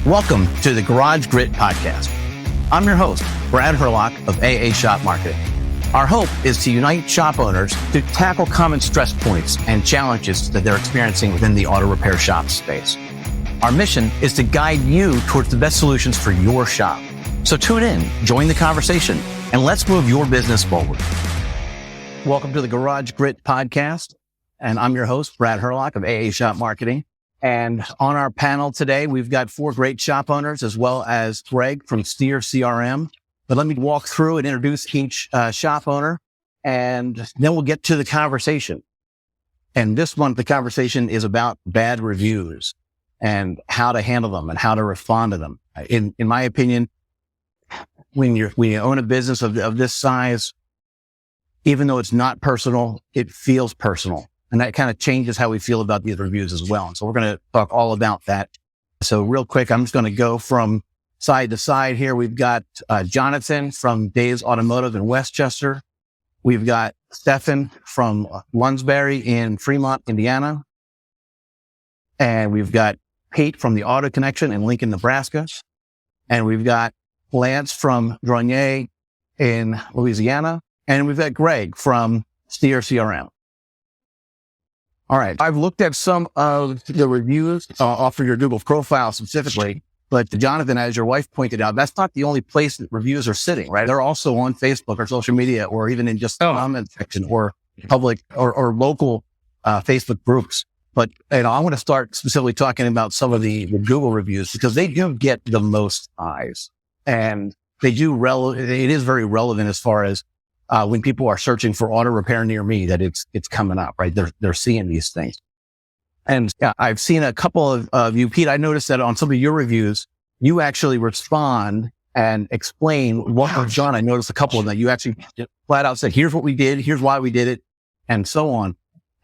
Welcome to the Garage Grit Podcast. I'm your host, Brad Hurlock of AA Shop Marketing. Our hope is to unite shop owners to tackle common stress points and challenges that they're experiencing within the auto repair shop space. Our mission is to guide you towards the best solutions for your shop. So tune in, join the conversation, and let's move your business forward. Welcome to the Garage Grit Podcast, and I'm your host, Brad Hurlock of AA Shop Marketing. And on our panel today, we've got 4 great shop owners as well as Gregg from SteerCRM. But let me walk through and introduce each shop owner, and then we'll get to the conversation. And this month, the conversation is about bad reviews and how to handle them and how to respond to them. In my opinion, when you own a business of this size, even though it's not personal, it feels personal. And that kind of changes how we feel about these reviews as well. And so we're going to talk all about that. So real quick, I'm just going to go from side to side here. We've got Jonathan from Dave's Automotive in Westchester. We've got Stephan from Lonsbury in Fremont, Indiana. And we've got Pete from the Auto Connection in Lincoln, Nebraska. And we've got Lance from Dronet in Louisiana. And we've got Gregg from SteerCRM. All right. I've looked at some of the reviews off of your Google profile specifically, but Jonathan, as your wife pointed out, that's not the only place that reviews are sitting, right? They're also on Facebook or social media or even in just the comment section or public or local Facebook groups. But I want to start specifically talking about some of the Google reviews because they do get the most eyes and they do it is very relevant as far as when people are searching for auto repair near me, that it's coming up, right? They're seeing these things. And I've seen a couple of you, Pete. I noticed that on some of your reviews, you actually respond and explain what was done. I noticed a couple of them. You actually flat out said, here's what we did. Here's why we did it and so on.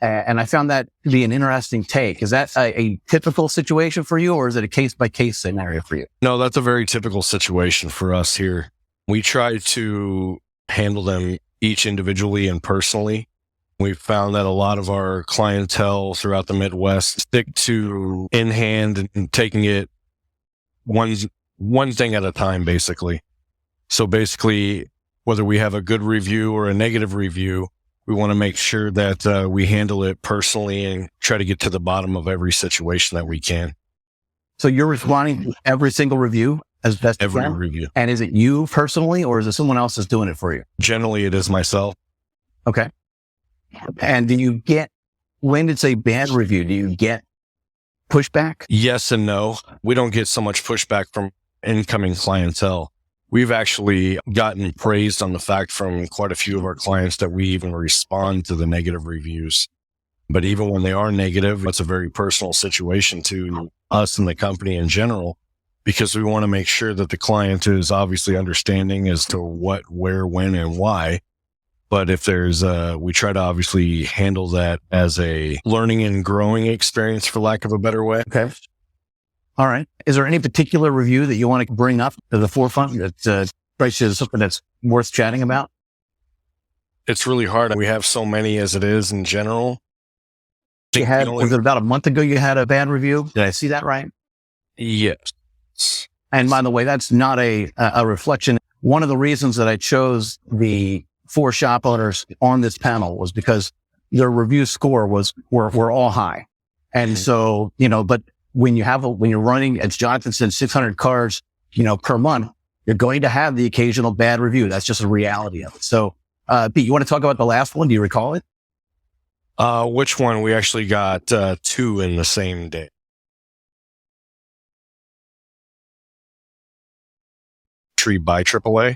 And I found that to be an interesting take. Is that a typical situation for you or is it a case by case scenario for you? No, that's a very typical situation for us here. We try to handle them each individually and personally. We've found that a lot of our clientele throughout the Midwest stick to in hand and taking it one thing at a time, basically. So basically, whether we have a good review or a negative review, we want to make sure that we handle it personally and try to get to the bottom of every situation that we can. So you're responding to every single review? As best every you can? Review. And is it you personally, or is it someone else that's doing it for you? Generally, it is myself. Okay. And when it's a bad review, do you get pushback? Yes and no. We don't get so much pushback from incoming clientele. We've actually gotten praised on the fact from quite a few of our clients that we even respond to the negative reviews. But even when they are negative, it's a very personal situation to us and the company in general, because we want to make sure that the client is obviously understanding as to what, where, when, and why. But if there's we try to obviously handle that as a learning and growing experience, for lack of a better way. Okay. All right. Is there any particular review that you want to bring up to the forefront that strikes you as something that's worth chatting about? It's really hard. We have so many as it is in general. Was it about a month ago you had a bad review? Did I see that right? Yes. And by the way, that's not a reflection. One of the reasons that I chose the 4 shop owners on this panel was because their review score were all high. And so, but when you're running, as Jonathan said, 600 cars, per month, you're going to have the occasional bad review. That's just a reality of it. So, Pete, you want to talk about the last one? Do you recall it? Which one? We actually got 2 in the same day. By AAA.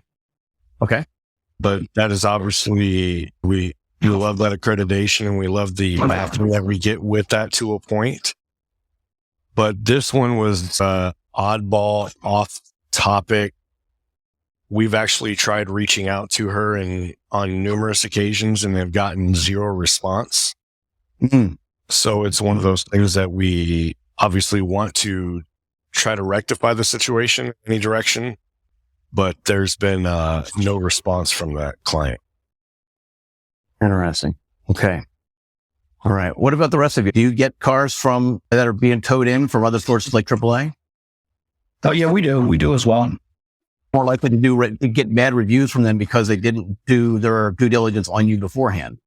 Okay. But that is obviously, we love that accreditation and we love the mapping that we get with that to a point. But this one was oddball, off topic. We've actually tried reaching out to her on numerous occasions and have gotten 0 response. Mm-hmm. So it's one of those things that we obviously want to try to rectify the situation in any direction. But there's been no response from that client. Interesting. Okay. All right. What about the rest of you? Do you get cars that are being towed in from other sources like AAA? Oh yeah, we do. We do as well. More likely to get bad reviews from them because they didn't do their due diligence on you beforehand.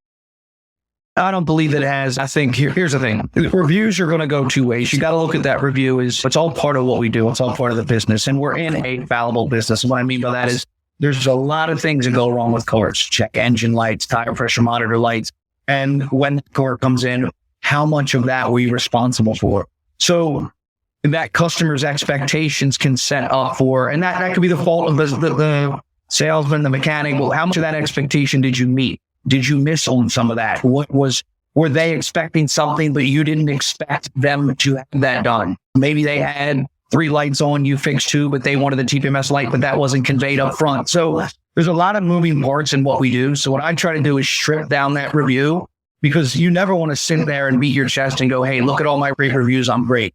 I don't believe it has. I think here's the thing. Reviews are going to go two ways. You got to look at that review it's all part of what we do. It's all part of the business. And we're in a fallible business. And what I mean by that is there's a lot of things that go wrong with cars. Check engine lights, tire pressure monitor lights. And when the car comes in, how much of that were you responsible for? So that customer's expectations can set up for, and that could be the fault of the salesman, the mechanic. Well, how much of that expectation did you meet? Did you miss on some of that? Were they expecting something, but you didn't expect them to have that done? Maybe they had 3 lights on, you fixed 2, but they wanted the TPMS light, but that wasn't conveyed up front. So there's a lot of moving parts in what we do. So what I try to do is strip down that review, because you never want to sit there and beat your chest and go, hey, look at all my great reviews. I'm great.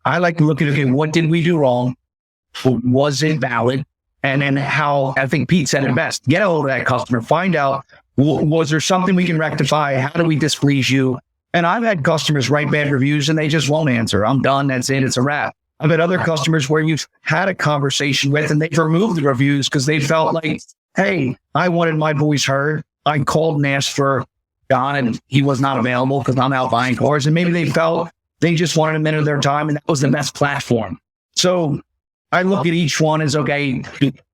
I like to look at, okay, what did we do wrong? Was it valid? And then how, I think Pete said it best, get a hold of that customer, find out, was there something we can rectify? How do we displease you? And I've had customers write bad reviews and they just won't answer. I'm done. That's it. It's a wrap. I've had other customers where you've had a conversation with and they've removed the reviews because they felt like, hey, I wanted my voice heard. I called and asked for John and he was not available because I'm out buying cars. And maybe they felt they just wanted a minute of their time and that was the best platform. So I look at each one as, okay,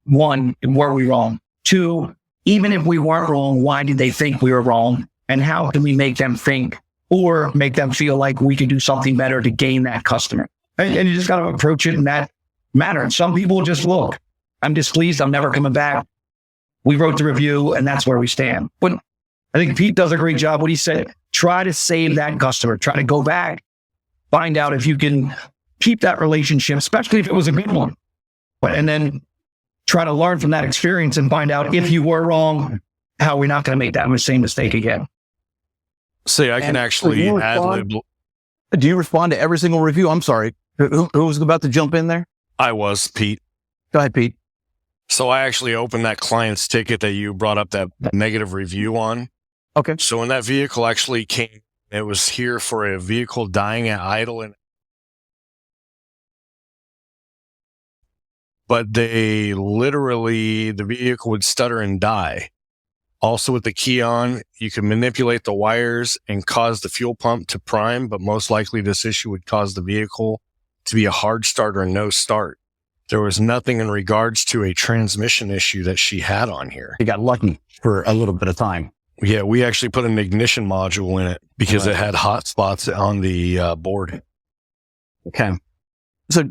1, were we wrong? 2, even if we weren't wrong, why did they think we were wrong? And how can we make them think or make them feel like we could do something better to gain that customer? And you just got to approach it in that manner. Some people just look, I'm displeased. I'm never coming back. We wrote the review and that's where we stand. But I think Pete does a great job. What he said, try to save that customer, try to go back, find out if you can keep that relationship, especially if it was a good one. And then try to learn from that experience and find out if you were wrong, how we're not going to make that same mistake again. See, I can actually ad-lib. Do you respond to every single review? I'm sorry. Who was about to jump in there? I was, Pete. Go ahead, Pete. So I actually opened that client's ticket that you brought up that negative review on. Okay. So when that vehicle actually came, it was here for a vehicle dying at idle, but they literally, the vehicle would stutter and die. Also with the key on, you can manipulate the wires and cause the fuel pump to prime, but most likely this issue would cause the vehicle to be a hard start or no start. There was nothing in regards to a transmission issue that she had on here. You got lucky for a little bit of time. Yeah, we actually put an ignition module in it because it had hot spots on the board. Okay. So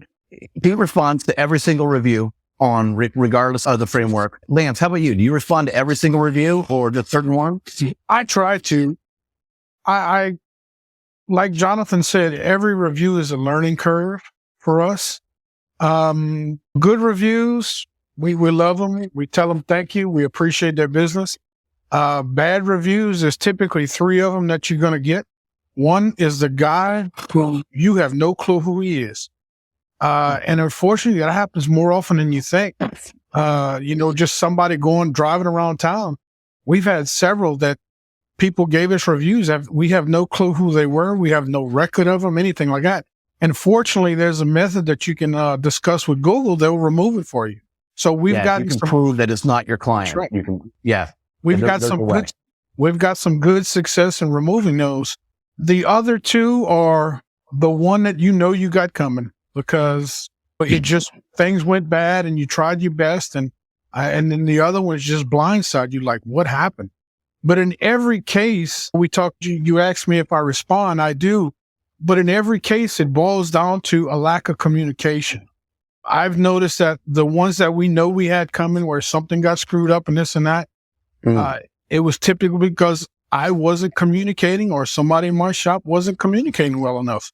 Pete responds to every single review on regardless of the framework. Lance, how about you? Do you respond to every single review or just certain one? I try to. I like Jonathan said, every review is a learning curve for us. Good reviews, we love them. We tell them thank you. We appreciate their business. Bad reviews, there's typically 3 of them that you're going to get. One is the guy who you have no clue who he is. And unfortunately, that happens more often than you think. Just somebody driving around town. We've had several that people gave us reviews. We have no clue who they were. We have no record of them, anything like that. And fortunately, there's a method that you can discuss with Google. They'll remove it for you. So we've got to prove that it's not your client. Right. You can, yeah. We've got some good success in removing those. The other 2 are the one that you got coming because it just things went bad and you tried your best, and then the other one is just blindside you, like what happened. But in every case, you asked me if I respond, I do. But in every case, it boils down to a lack of communication. I've noticed that the ones that we know we had coming where something got screwed up and this and that, it was typically because I wasn't communicating or somebody in my shop wasn't communicating well enough.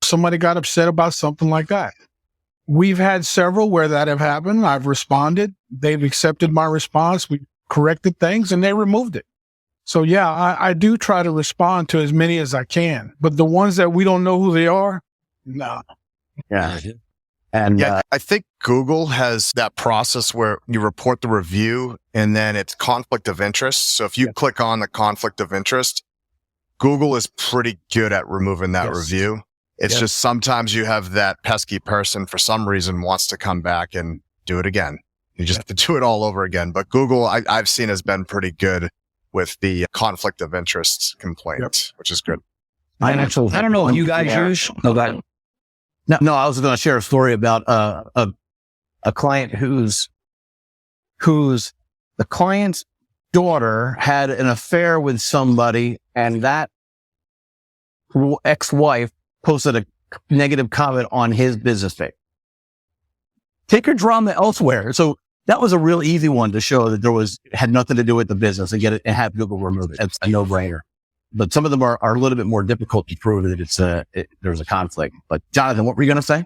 Somebody got upset about something like that. We've had several where that have happened. I've responded. They've accepted my response. We corrected things and they removed it. So yeah, I do try to respond to as many as I can, but the ones that we don't know who they are, no. Yeah. And I think Google has that process where you report the review and then it's conflict of interest. So if you click on the conflict of interest, Google is pretty good at removing that review. It's just sometimes you have that pesky person for some reason wants to come back and do it again. You just have to do it all over again. But Google, I've seen, has been pretty good with the conflict of interest complaint, which is good. I don't know if you guys use. No, I was going to share a story about a client whose the client's daughter had an affair with somebody, and that ex-wife posted a negative comment on his business page. Take your drama elsewhere. So that was a real easy one to show that had nothing to do with the business and get it and have Google remove it. It's a no-brainer. But some of them are a little bit more difficult to prove that there's a conflict. But Jonathan, what were you going to say?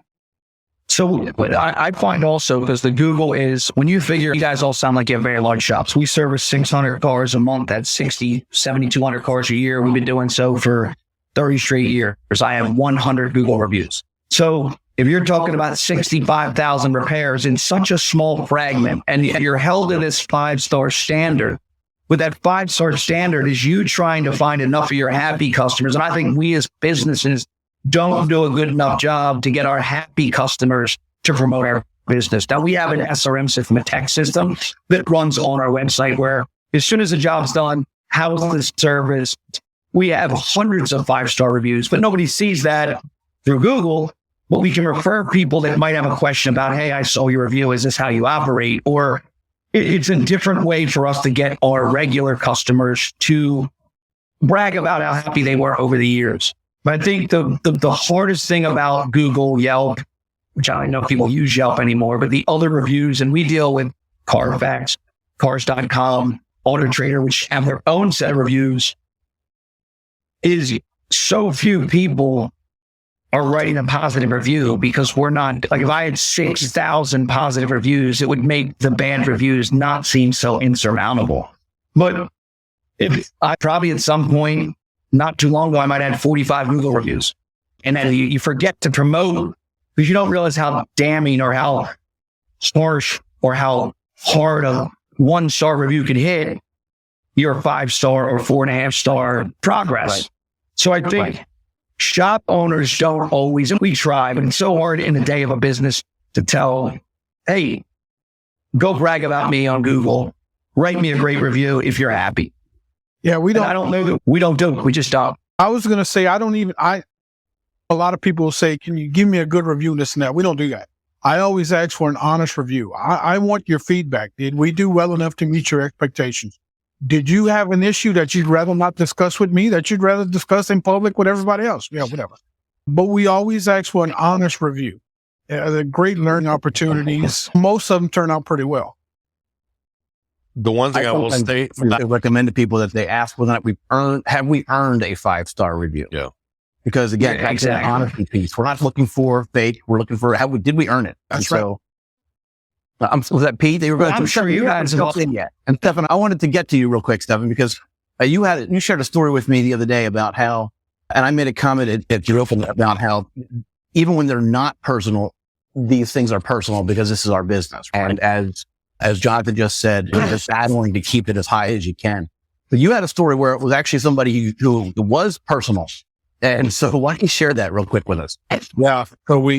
So I find also, because the Google is, when you figure, you guys all sound like you have very large shops. We service 600 cars a month. That's 60, 7,200 cars a year. We've been doing so for 30 straight years. I have 100 Google reviews. So if you're talking about 65,000 repairs in such a small fragment, and you're held to this 5-star standard, with that 5-star standard is you trying to find enough of your happy customers. And I think we as businesses don't do a good enough job to get our happy customers to promote our business. Now, we have an SRM system, a tech system that runs on our website where as soon as the job's done, how's the service? We have hundreds of 5-star reviews, but nobody sees that through Google. But we can refer people that might have a question about, hey, I saw your review. Is this how you operate? Or it's a different way for us to get our regular customers to brag about how happy they were over the years. But I think the hardest thing about Google, Yelp, which I don't know if people use Yelp anymore, but the other reviews, and we deal with Carfax, Cars.com, Auto Trader, which have their own set of reviews, is so few people are writing a positive review, because we're not, like, if I had 6,000 positive reviews, it would make the bad reviews not seem so insurmountable. But if I probably at some point, not too long ago, I might have had 45 Google reviews. And then you forget to promote because you don't realize how damning or how harsh or how hard a 1-star review could hit your 5-star or 4.5-star progress. Right. So I think shop owners don't always, and we try, but it's so hard in the day of a business to tell, hey, go brag about me on Google. Write me a great review if you're happy. Yeah, we don't. And I don't know that we don't do it. We just don't. I was going to say, a lot of people will say, can you give me a good review, this and that? We don't do that. I always ask for an honest review. I want your feedback. Did we do well enough to meet your expectations? Did you have an issue that you'd rather not discuss with me, that you'd rather discuss in public with everybody else? Yeah, whatever. But we always ask for an honest review. They're great learning opportunities. Most of them turn out pretty well. The one thing I will say, I recommend to people that they ask whether or not have we earned a 5-star review? Yeah. Because again, it's an honesty piece. We're not looking for fake. We're looking for did we earn it? That's right. So, was that Pete? They were going I'm sure you guys have in yet. And Stephan, I wanted to get to you real quick, Stephan, because you shared a story with me the other day about how, and I made a comment at your open about how even when they're not personal, these things are personal because this is our business. Right? And as Jonathan just said, you're just battling to keep it as high as you can. But you had a story where it was actually somebody who was personal. And so why don't you share that real quick with us? Yeah. So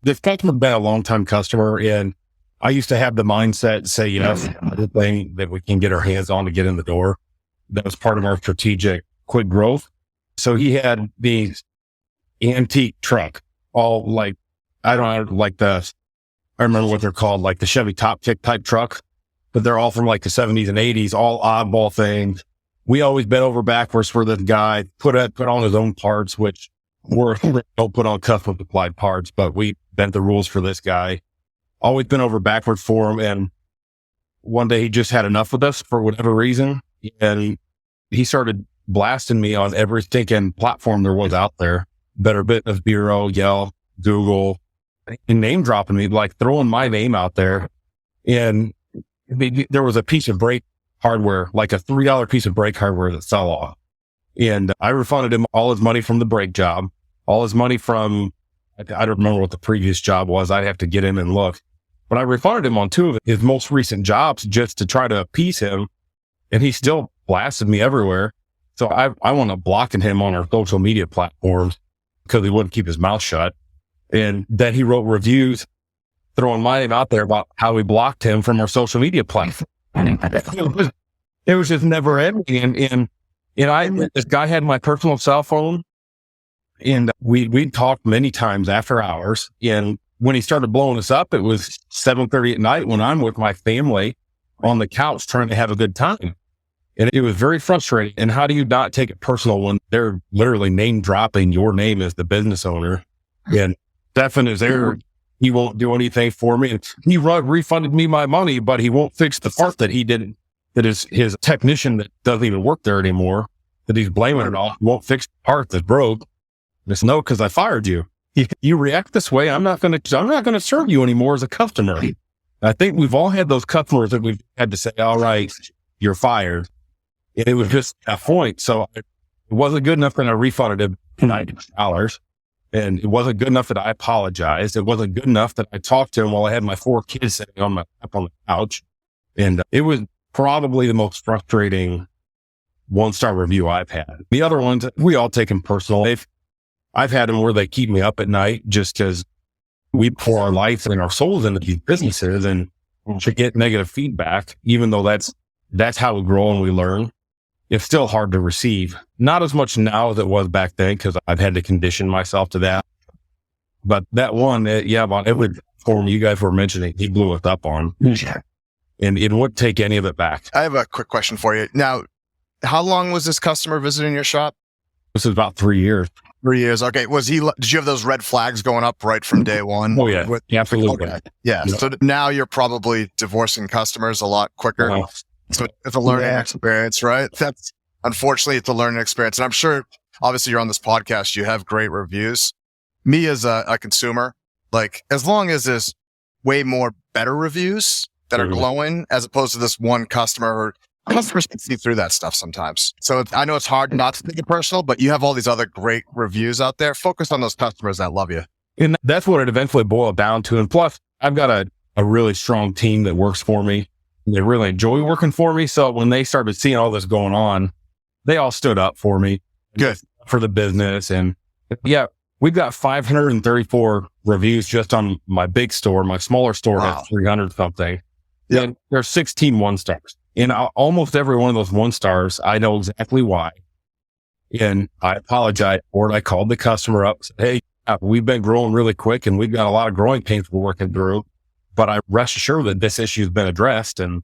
this customer's been a long time customer, and I used to have the mindset, say, everything that we can get our hands on to get in the door. That was part of our strategic quick growth. So he had these antique truck, all like, I remember what they're called, like the Chevy Top Kick type truck, but they're all from like the 70s and 80s, all oddball things. We always bent over backwards for this guy, put on his own parts, which don't put on custom supplied parts, but we bent the rules for this guy. Always been over backwards for him. And one day he just had enough with us for whatever reason. And he started blasting me on every stinking platform there was out there. Better Business Bureau, Yelp, Google, and name dropping me, like throwing my name out there. And there was a piece of brake hardware, like a $3 piece of brake hardware that fell off. And I refunded him all his money from the brake job, all his money from, I don't remember what the previous job was. I'd have to get in and look. But I refunded him on 2 of his most recent jobs just to try to appease him. And he still blasted me everywhere. So I wound up blocking him on our social media platforms. because he wouldn't keep his mouth shut. And then he wrote reviews throwing my name out there about how we blocked him from our social media platform. It was just never ending. And this guy had my personal cell phone, and we'd talked many times after hours. And when he started blowing us up, it was 7:30 at night when I'm with my family on the couch trying to have a good time. And it was very frustrating. And how do you not take it personal when they're literally name dropping your name as the business owner? And Stephan is there. He won't do anything for me. And he refunded me my money, but he won't fix the part that he didn't, that is his technician that doesn't even work there anymore, that he's blaming it all. He won't fix the part that's broke. And it's no, because I fired you. You react this way, I'm not going to serve you anymore as a customer. I think we've all had those customers that we've had to say, all right, you're fired. And it was just a point. So it wasn't good enough that I refunded him $90. And it wasn't good enough that I apologized. It wasn't good enough that I talked to him while I had my 4 kids sitting on my lap on the couch. And it was probably the most frustrating 1-star review I've had. The other ones, we all take them personal. I've had them where they keep me up at night just because we pour our life and our souls into these businesses, and to get negative feedback, even though that's how we grow and we learn. It's still hard to receive. Not as much now as it was back then, because I've had to condition myself to that. But that one, about every form you guys were mentioning, he blew us up on. And it wouldn't take any of it back. I have a quick question for you. Now, how long was this customer visiting your shop? This is about 3 years. 3 years. Okay. Did you have those red flags going up right from day one? Oh, yeah. Absolutely. Okay. Yeah. Yep. So now you're probably divorcing customers a lot quicker. So it's a learning experience, right? Unfortunately, it's a learning experience. And I'm sure, obviously, you're on this podcast, you have great reviews. Me as a consumer, like, as long as there's way more better reviews that are glowing, as opposed to this one customer, customers can see through that stuff sometimes. So I know it's hard not to take it personal, but you have all these other great reviews out there. Focus on those customers that love you. And that's what it eventually boiled down to. And plus, I've got a really strong team that works for me. They really enjoy working for me. So when they started seeing all this going on, they all stood up for me. Good. For the business. And yeah, we've got 534 reviews just on my big store. My smaller store has 300 something. Yep. And there's 16 1-stars. And almost every one of those 1-stars, I know exactly why. And I apologize for it. I called the customer up, said, hey, we've been growing really quick and we've got a lot of growing pains we're working through. But I rest assured that this issue has been addressed, and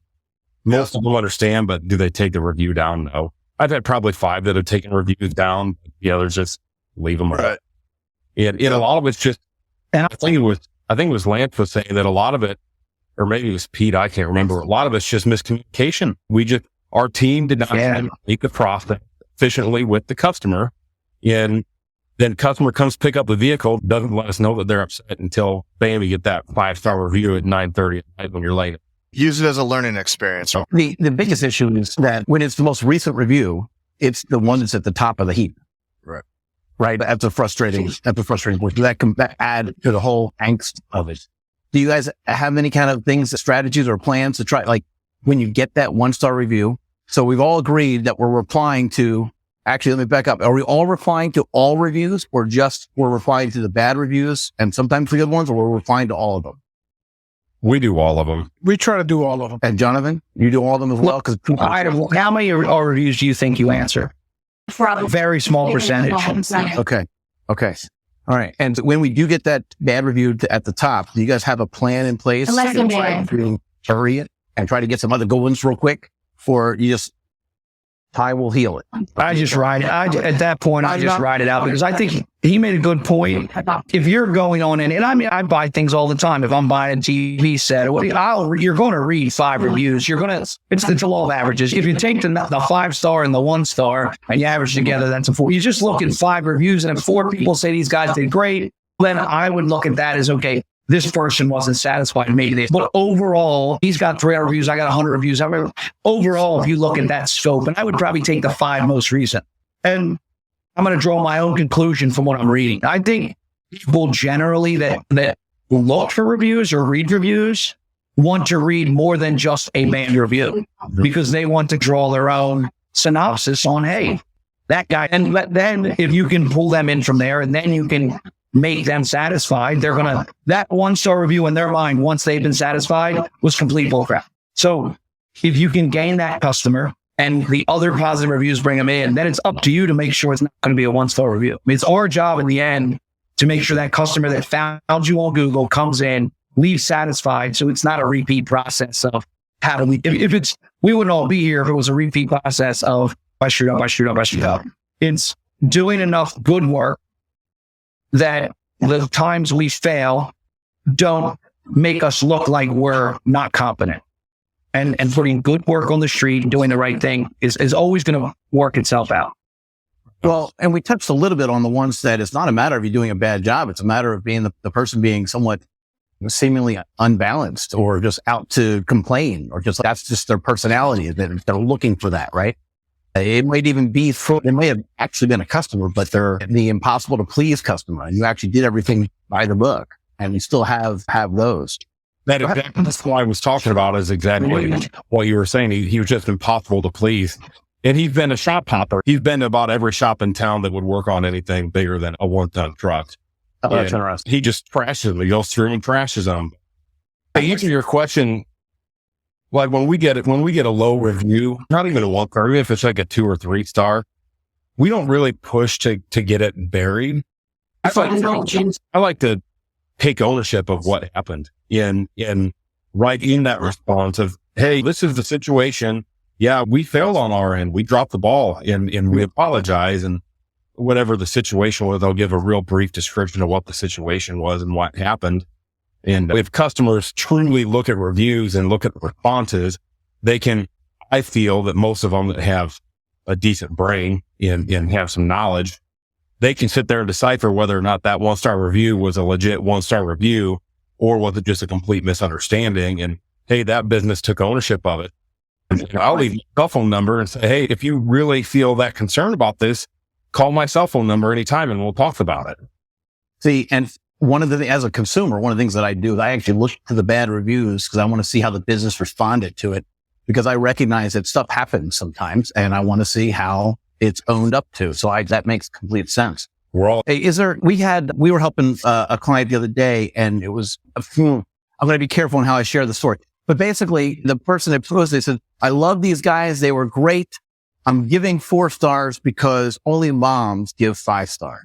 most of them understand, but do they take the review down? No. I've had probably 5 that have taken reviews down. The others just leave them. Right. And a lot of it's just, and I think it was Lance was saying that a lot of it, or maybe it was Pete, I can't remember. A lot of it's just miscommunication. Our team did not make the process efficiently with the customer. And then customer comes pick up the vehicle, doesn't let us know that they're upset until, bam, you get that 5-star review at 9:30 at night when you're late. Use it as a learning experience. The biggest issue is that when it's the most recent review, it's the one that's at the top of the heap. Right. That's a frustrating point. That add to the whole angst of it. Do you guys have any kind of strategies or plans to try, like when you get that 1-star review? So we've all agreed that we're replying to, actually, let me back up. Are we all replying to all reviews, or just we're replying to the bad reviews and sometimes the good ones, or we're replying to all of them? We do all of them. We try to do all of them. And Jonathan, you do all of them as well? How many reviews do you think you answer? Probably. Very small percentage. Okay. All right. And when we do get that bad review at the top, do you guys have a plan in place to hurry it and try to get some other good ones real quick? Or you just, time will heal it? I just ride it. At that point, I just ride it out, because I think he made a good point. If you're going on and I mean, I buy things all the time. If I'm buying a TV set, you're going to read 5 reviews. It's the law of averages. If you take the 5-star and the 1-star and you average together, that's a 4. You just look at 5 reviews, and if 4 people say these guys did great, then I would look at that as, okay, this person wasn't satisfied, maybe this. But overall, he's got 300 reviews. I got 100 reviews. Overall, if you look at that scope, and I would probably take the 5 most recent. And I'm going to draw my own conclusion from what I'm reading. I think people generally that look for reviews or read reviews want to read more than just a bad review, because they want to draw their own synopsis on, hey, that guy. And then if you can pull them in from there and then you can make them satisfied, that 1-star review in their mind, once they've been satisfied, was complete bullcrap. So if you can gain that customer and the other positive reviews bring them in, then it's up to you to make sure it's not going to be a 1-star review. I mean, it's our job in the end to make sure that customer that found you on Google comes in, leaves satisfied. So it's not a repeat process of how do we, we wouldn't all be here if it was a repeat process of I screwed up. It's doing enough good work that the times we fail don't make us look like we're not competent. And putting good work on the street, doing the right thing is always going to work itself out. Well, and we touched a little bit on the ones that it's not a matter of you doing a bad job. It's a matter of being the person being somewhat seemingly unbalanced or just out to complain, or just that's just their personality. They're looking for that, right? It might even be it may have actually been a customer, but they're the impossible to please customer. And you actually did everything by the book, and we still have those. That's what I was talking about, is exactly what you were saying. He was just impossible to please. And he's been a shop hopper. He's been to about every shop in town that would work on anything bigger than a 1-ton truck. Oh, that's interesting. He just trashes them. He goes through and trashes them. To answer your question, like when we get a low review, not even a 1-star, even if it's like a 2 or 3 star, we don't really push to get it buried. I like to take ownership of what happened and write in that response of, hey, this is the situation. Yeah, we failed on our end. We dropped the ball and we apologize. And whatever the situation was, I'll give a real brief description of what the situation was and what happened. And if customers truly look at reviews and look at the responses, I feel that most of them that have a decent brain and have some knowledge, they can sit there and decipher whether or not that 1-star review was a legit 1-star review, or was it just a complete misunderstanding? And hey, that business took ownership of it. And I'll leave my cell phone number and say, hey, if you really feel that concerned about this, call my cell phone number anytime and we'll talk about it. See, and as a consumer, one of the things that I do is I actually look to the bad reviews because I want to see how the business responded to it, because I recognize that stuff happens sometimes and I want to see how it's owned up to. So that makes complete sense. We were helping a client the other day, and it was, I'm going to be careful on how I share the story. But basically, the person that posted, they said, I love these guys. They were great. I'm giving 4 stars because only moms give 5 stars.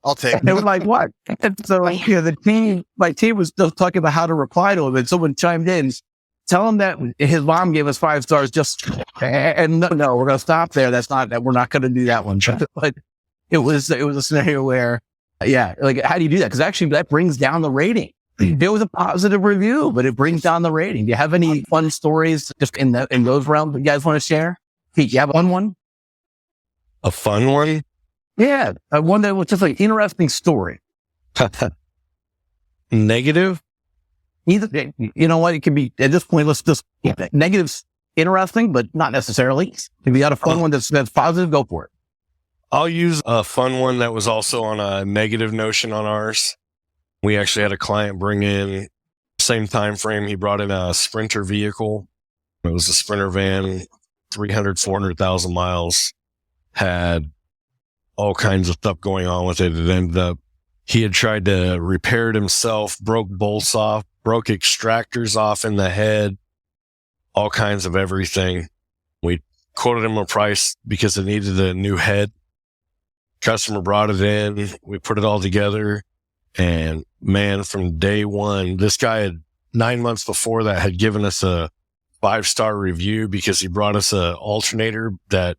I'll take They it. were like, what? And so my team was still talking about how to reply to him, and someone chimed in, tell him that his mom gave us 5 stars and no, we're going to stop there. We're not going to do that one. But it was a scenario where, like, how do you do that? Because actually that brings down the rating. It was a positive review, but it brings down the rating. Do you have any fun stories just in those realms that you guys want to share? Pete, you have a fun one? A fun one? Yeah. One that was just like interesting story. Negative? Either, you know what? It can be, at this point, let's just, negative's interesting, but not necessarily. If you got a fun one that's positive, go for it. I'll use a fun one that was also on a negative notion on ours. We actually had a client bring in, same time frame, he brought in a Sprinter vehicle. It was a Sprinter van, 300, 400,000 miles, had all kinds of stuff going on with it. It ended up, he had tried to repair it himself, broke bolts off, broke extractors off in the head, all kinds of everything. We quoted him a price because it needed a new head. Customer brought it in. We put it all together. And man, from day one, this guy had 9 months before that had given us a 5-star review because he brought us a alternator that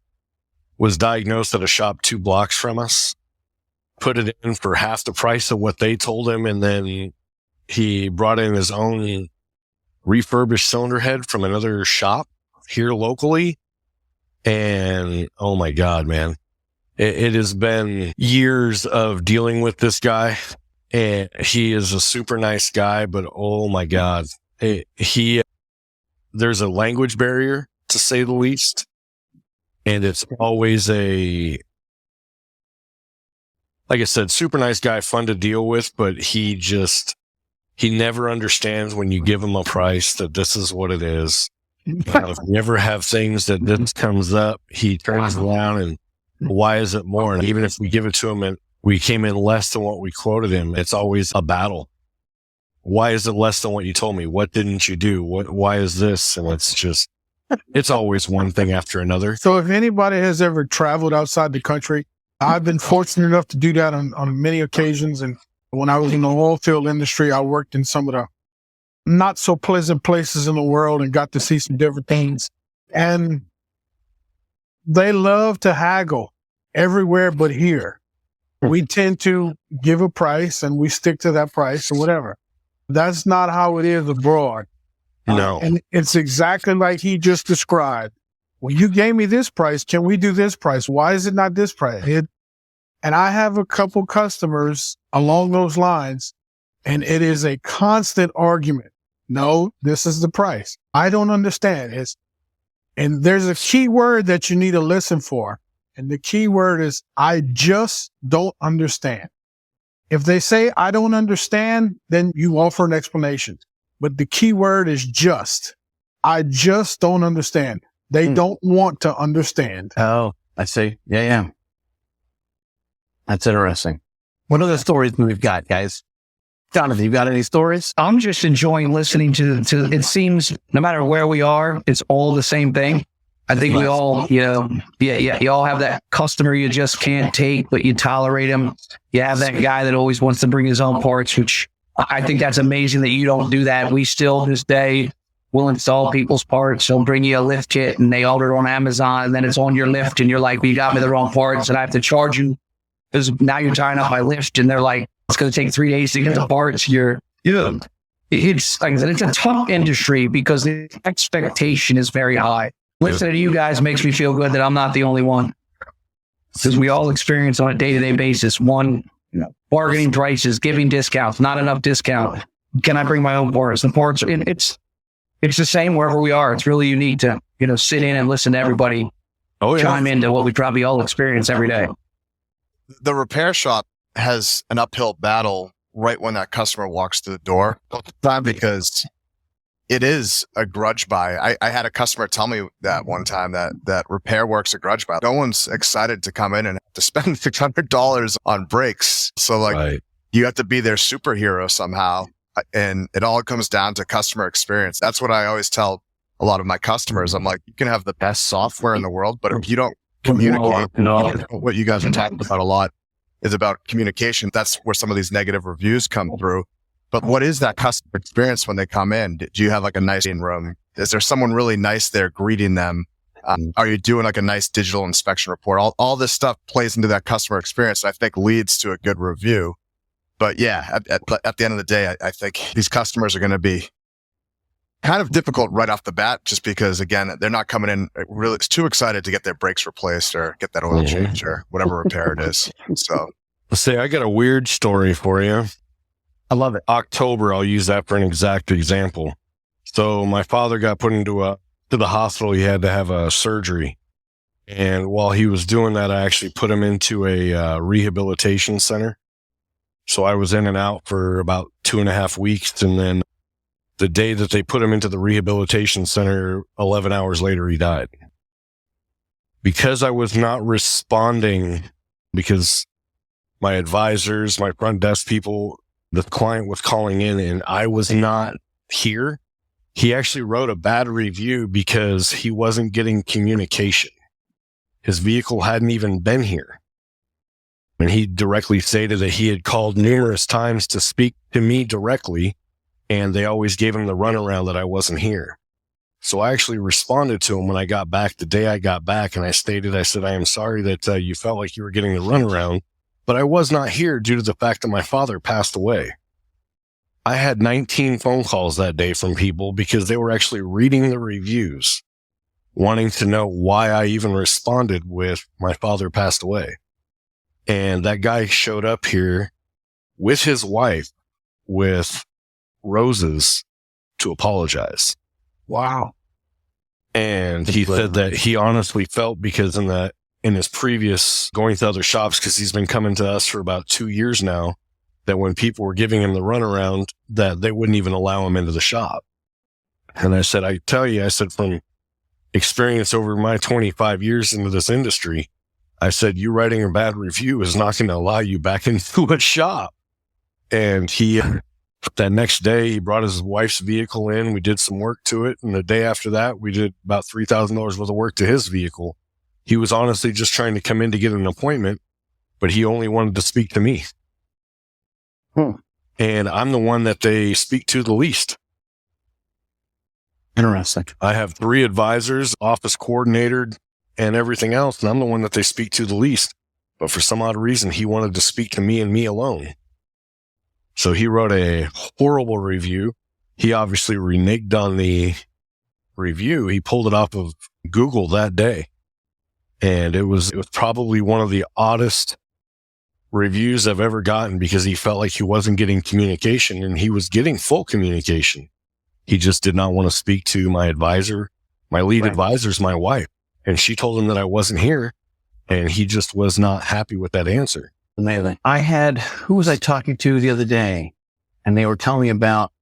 was diagnosed at a shop 2 blocks from us, put it in for half the price of what they told him. And then he brought in his own refurbished cylinder head from another shop here locally. And oh my God, man, it has been years of dealing with this guy. And he is a super nice guy, but oh my God, there's a language barrier, to say the least. And it's always like I said, super nice guy, fun to deal with, but he never understands when you give him a price that this is what it is. If you ever have things that this comes up, he turns around and why is it more? And even if we give it to him and we came in less than what we quoted him, it's always a battle. Why is it less than what you told me? What didn't you do? Why is this? And it's always one thing after another. So if anybody has ever traveled outside the country, I've been fortunate enough to do that on many occasions. And when I was in the oil field industry, I worked in some of the not so pleasant places in the world and got to see some different things. And they love to haggle everywhere but here. We tend to give a price and we stick to that price or whatever. That's not how it is abroad. No. And it's exactly like he just described. Well, you gave me this price. Can we do this price? Why is it not this price? And I have a couple customers along those lines, and it is a constant argument. No, this is the price. I don't understand. And there's a key word that you need to listen for. And the key word is, I just don't understand. If they say, I don't understand, then you offer an explanation. But the key word is just. I just don't understand. They don't want to understand. Oh, I see. Yeah. That's interesting. What other stories we've got, guys? Jonathan, you got any stories? I'm just enjoying listening to it seems no matter where we are, it's all the same thing. I think we all, you all have that customer you just can't take, but you tolerate him. You have that guy that always wants to bring his own parts, which I think that's amazing that you don't do that. We still, this day, will install people's parts. They'll bring you a lift kit and they order it on Amazon, and then it's on your lift and you're like, well, you got me the wrong parts and I have to charge you because now you're tying up my lift. And they're like, it's going to take 3 days to get the parts. It's like I said, it's a tough industry because the expectation is very high. Listening to you guys makes me feel good that I'm not the only one, because we all experience on a day-to-day basis, bargaining prices, giving discounts, not enough discount. Can I bring my own parts? The parts, it's the same wherever we are. It's really unique to, sit in and listen to everybody chime into what we probably all experience every day. The repair shop has an uphill battle right when that customer walks through the door, because it is a grudge buy. I had a customer tell me that one time that repair work's a grudge buy. No one's excited to come in and have to spend $600 on brakes. So You have to be their superhero somehow. And it all comes down to customer experience. That's what I always tell a lot of my customers. I'm like, you can have the best software in the world, but if you don't communicate, what you guys are talking about a lot is about communication. That's where some of these negative reviews come through. But what is that customer experience when they come in? Do you have like a nice room? Is there someone really nice there greeting them? Are you doing like a nice digital inspection report? All this stuff plays into that customer experience, I think leads to a good review. But yeah, at the end of the day, I think these customers are going to be kind of difficult right off the bat, just because, again, they're not coming in really too excited to get their brakes replaced or get that oil change or whatever repair it is. So let's say I got a weird story for you. I love it. October, I'll use that for an exact example. So my father got put into the hospital. He had to have a surgery. And while he was doing that, I actually put him into a rehabilitation center. So I was in and out for about 2.5 weeks. And then the day that they put him into the rehabilitation center, 11 hours later, he died. Because I was not responding, because my advisors, my front desk people, the client was calling in and I was not here. He actually wrote a bad review because he wasn't getting communication. His vehicle hadn't even been here. And he directly stated that he had called numerous times to speak to me directly, and they always gave him the runaround that I wasn't here. So I actually responded to him when I got back, the day I got back, and I said, I am sorry that you felt like you were getting the runaround, but I was not here due to the fact that my father passed away. I had 19 phone calls that day from people because they were actually reading the reviews, wanting to know why I even responded with my father passed away. And that guy showed up here with his wife with roses to apologize. Wow. And he said that he honestly felt, because in his previous going to other shops, because he's been coming to us for about 2 years now, that when people were giving him the runaround, that they wouldn't even allow him into the shop. And I said, I tell you, I said, from experience over my 25 years into this industry, I said, you writing a bad review is not going to allow you back into a shop. And that next day, he brought his wife's vehicle in. We did some work to it. And the day after that, we did about $3,000 worth of work to his vehicle. He was honestly just trying to come in to get an appointment, but he only wanted to speak to me. And I'm the one that they speak to the least. Interesting. I have 3 advisors, office coordinator, and everything else, and I'm the one that they speak to the least. But for some odd reason, he wanted to speak to me and me alone. So he wrote a horrible review. He obviously reneged on the review. He pulled it off of Google that day. And it was probably one of the oddest reviews I've ever gotten, because he felt like he wasn't getting communication, and he was getting full communication. He just did not want to speak to my advisor. My lead advisor is my wife, and she told him that I wasn't here, and he just was not happy with that answer. Amazing. Who was I talking to the other day? And they were telling me about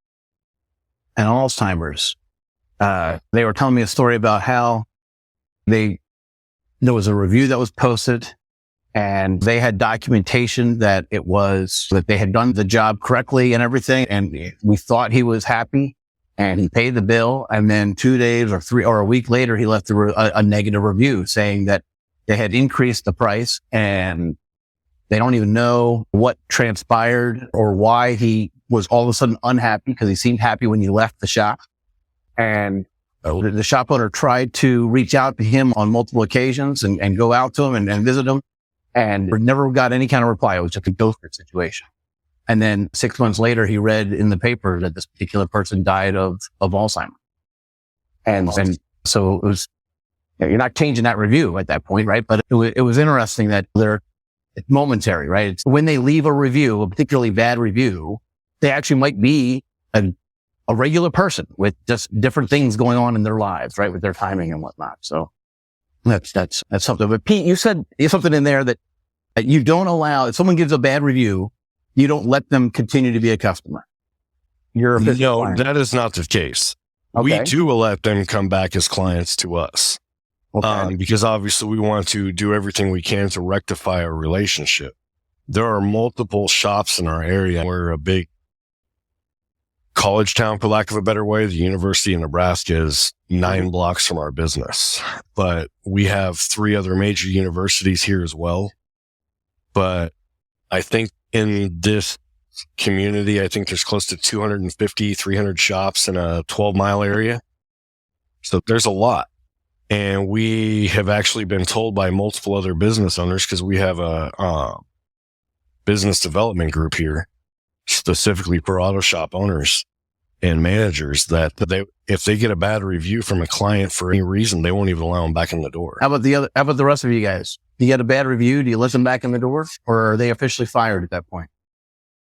an Alzheimer's. They were telling me a story about how there was a review that was posted, and they had documentation that that they had done the job correctly and everything. And we thought he was happy, and he paid the bill. And then 2 days or 3 or a week later, he left a negative review saying that they had increased the price, and they don't even know what transpired or why he was all of a sudden unhappy, because he seemed happy when he left the shop. And the shop owner tried to reach out to him on multiple occasions and go out to him and visit him, and never got any kind of reply. It was just a ghosted situation. And then 6 months later, he read in the paper that this particular person died of Alzheimer's. And so it was, you're not changing that review at that point, right? But it was interesting that it's momentary, right? It's when they leave a review, a particularly bad review, they actually might be a regular person with just different things going on in their lives, right? With their timing and whatnot. So that's something. But Pete, you said something in there that you don't allow, if someone gives a bad review, you don't let them continue to be a customer. No, that is not the case. Okay. We do let them come back as clients to us. Okay. Because obviously we want to do everything we can to rectify our relationship. There are multiple shops in our area. We're a big college town, for lack of a better way. The University of Nebraska is 9 blocks from our business, but we have 3 other major universities here as well. But I think in this community, I think there's close to 250, 300 shops in a 12-mile area. So there's a lot. And we have actually been told by multiple other business owners, because we have a business development group here specifically for auto shop owners and managers, that if they get a bad review from a client for any reason, they won't even allow them back in the door. How about the rest of you guys? You get a bad review, do you let them back in the door, or are they officially fired at that point?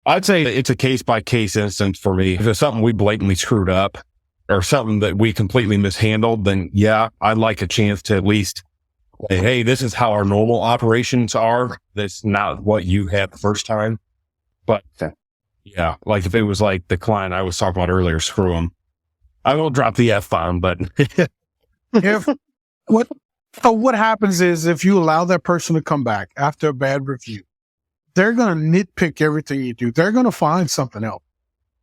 I'd say it's a case by case instance for me. If it's something we blatantly screwed up or something that we completely mishandled, then yeah, I'd like a chance to at least say, hey, this is how our normal operations are. That's not what you had the first time. But yeah, like if it was like the client I was talking about earlier, screw them. I won't drop the F-bomb, but what happens is, if you allow that person to come back after a bad review, they're going to nitpick everything you do. They're going to find something else.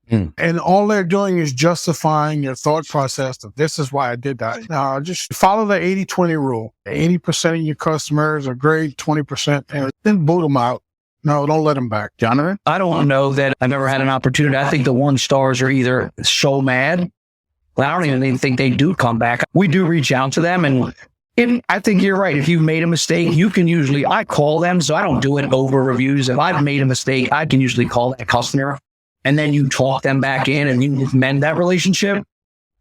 And all they're doing is justifying your thought process of, this is why I did that. Now, just follow the 80-20 rule. 80% of your customers are great, 20%, and then boot them out. No, don't let them back. Jonathan? I don't know that I've ever had an opportunity. I think the 1 stars are either so mad, but I don't even think they do come back. We do reach out to them, and I think you're right. If you've made a mistake, you can usually, I call them, so I don't do it over reviews. If I've made a mistake, I can usually call that customer, and then you talk them back in and you mend that relationship.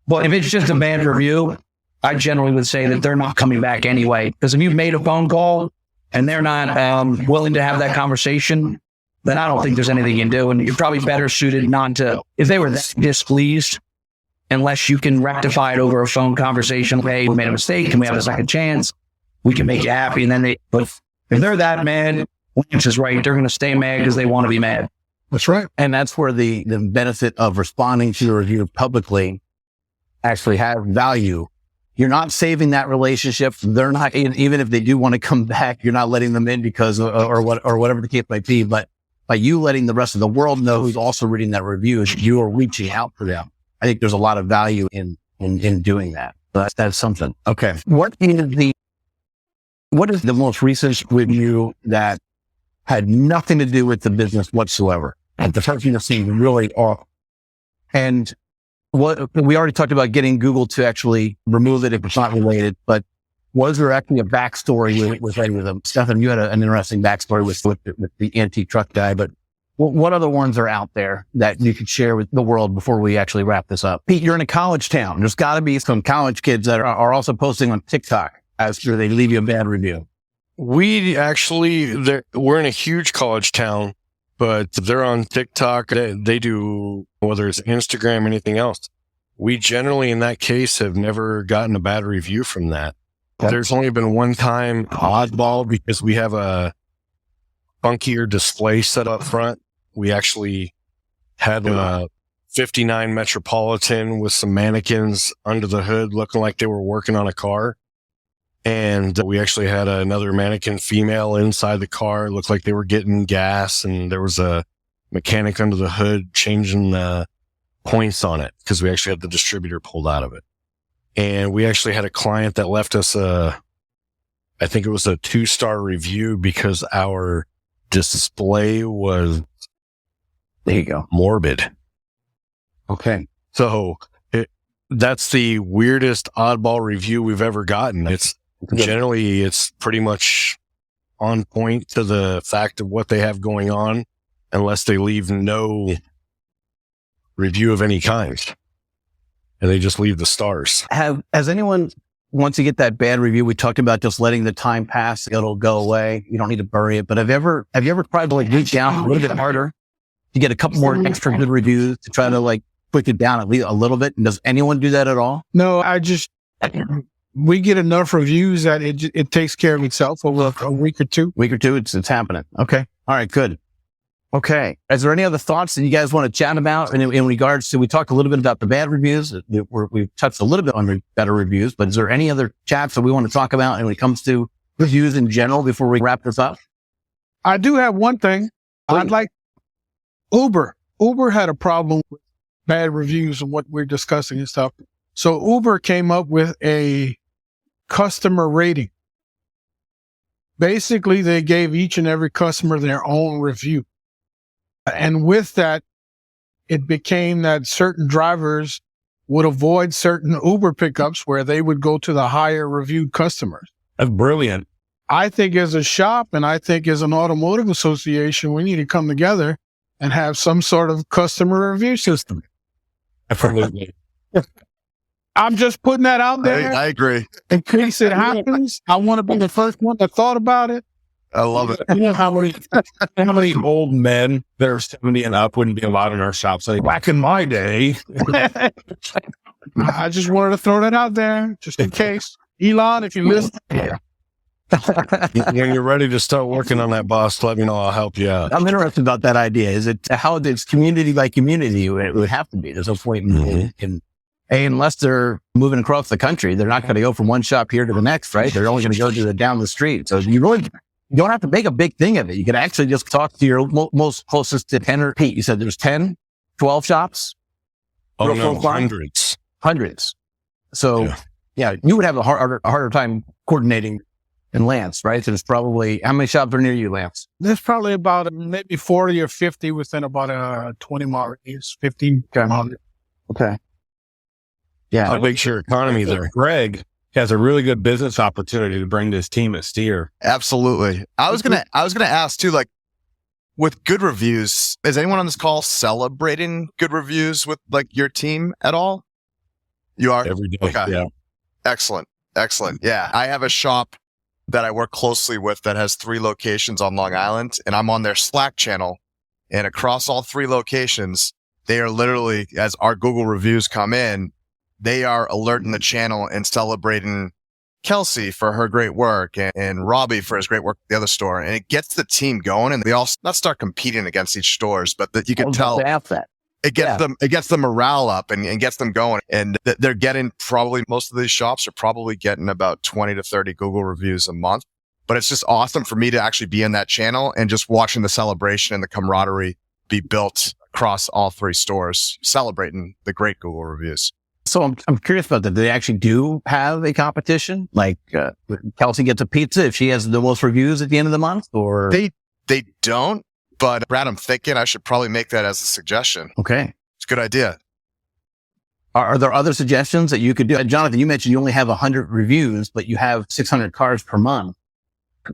But if it's just a bad review, I generally would say that they're not coming back anyway. Because if you've made a phone call and they're not willing to have that conversation, then I don't think there's anything you can do. And you're probably better suited not to, if they were that displeased, unless you can rectify it over a phone conversation. Hey, we made a mistake. Can we have a second chance? We can make you happy. And then but if they're that mad, Lance is right. They're going to stay mad because they want to be mad. That's right. And that's where the benefit of responding to the review publicly actually have value, you're not saving that relationship. They're not, even if they do want to come back, you're not letting them in because, or whatever the case might be. But by you letting the rest of the world know who's also reading that review, you are reaching out for them. I think there's a lot of value in doing that. That's something. Okay. What is the most recent review that had nothing to do with the business whatsoever? And the person that seemed really off. And what we already talked about getting Google to actually remove it if it's not related, but was there actually a backstory with any of them? Stephan, you had an interesting backstory with the antique truck guy, but what other ones are out there that you could share with the world before we actually wrap this up? Pete, you're in a college town. There's got to be some college kids that are also posting on TikTok after they leave you a bad review. We're in a huge college town, but they're on TikTok. They do, whether it's Instagram, anything else. We generally, in that case, have never gotten a bad review from that. There's only been one time oddball because we have a funkier display set up front. We actually had a 59 Metropolitan with some mannequins under the hood looking like they were working on a car. And we actually had another mannequin female inside the car. It looked like they were getting gas, and there was a mechanic under the hood changing the points on it because we actually had the distributor pulled out of it. And we actually had a client that left us I think it was a 2-star review because our display was, there you go, morbid. Okay. So that's the weirdest oddball review we've ever gotten. Generally, it's pretty much on point to the fact of what they have going on, unless they leave no review of any kind. And they just leave the stars. Has anyone, once you get that bad review, we talked about just letting the time pass, it'll go away. You don't need to bury it. But have you ever tried to reach down a little bit harder to get a couple more extra good reviews to try to push it down at least a little bit? And does anyone do that at all? No, we get enough reviews that it takes care of itself over a week or two. It's happening. Okay. All right, good. Okay. Is there any other thoughts that you guys want to chat about in regards to, we talked a little bit about the bad reviews. We've touched a little bit on better reviews, but is there any other chats that we want to talk about when it comes to reviews in general before we wrap this up? I do have one thing. Please. I'd like Uber. Uber had a problem with bad reviews and what we're discussing and stuff. So Uber came up with a customer rating. Basically, they gave each and every customer their own review. And with that, it became that certain drivers would avoid certain Uber pickups where they would go to the higher reviewed customers. That's brilliant. I think as a shop and I think as an automotive association, we need to come together and have some sort of customer review system. Absolutely. I'm just putting that out there. I agree. In case it happens, I want to be the first one that thought about it. I love it. You know how many old men that are 70 and up wouldn't be allowed in our shops? Like, back in my day. I just wanted to throw that out there just in case. Elon, if you listen. When you're ready to start working on that, boss, let me know. I'll help you out. I'm interested about that idea. Is it how it's community by community? It would have to be. There's no point in unless they're moving across the country, they're not going to go from one shop here to the next, right? They're only going to go to down the street. So you don't have to make a big thing of it. You can actually just talk to your most closest to 10 or Pete. You said there's 10, 12 shops? Oh, no, hundreds. So yeah, you would have a harder time coordinating than Lance, right? So there's probably, how many shops are near you, Lance? There's probably about maybe 40 or 50 within about a 20 mile radius, 15 miles. Okay. Yeah. A big share economy there. Gregg has a really good business opportunity to bring this team at Steer. Absolutely. I was gonna ask too, with good reviews, is anyone on this call celebrating good reviews with your team at all? You are? Every day. Okay. Yeah. Excellent. Yeah. I have a shop that I work closely with that has 3 locations on Long Island, and I'm on their Slack channel, and across all 3 locations, they are literally, as our Google reviews come in, they are alerting the channel and celebrating Kelsey for her great work and Robbie for his great work at the other store. And it gets the team going, and they all not start competing against each stores, but that you can tell. That. it gets the morale up and gets them going. And they're getting probably, most of these shops are probably getting about 20 to 30 Google reviews a month. But it's just awesome for me to actually be in that channel and just watching the celebration and the camaraderie be built across all 3 stores, celebrating the great Google reviews. So I'm curious about that. Do they actually do have a competition? Like Kelsey gets a pizza if she has the most reviews at the end of the month, or they don't. But Brad, I'm thinking I should probably make that as a suggestion. Okay, It's a good idea. Are there other suggestions that you could do? Jonathan, you mentioned you only have 100 reviews, but you have 600 cars per month.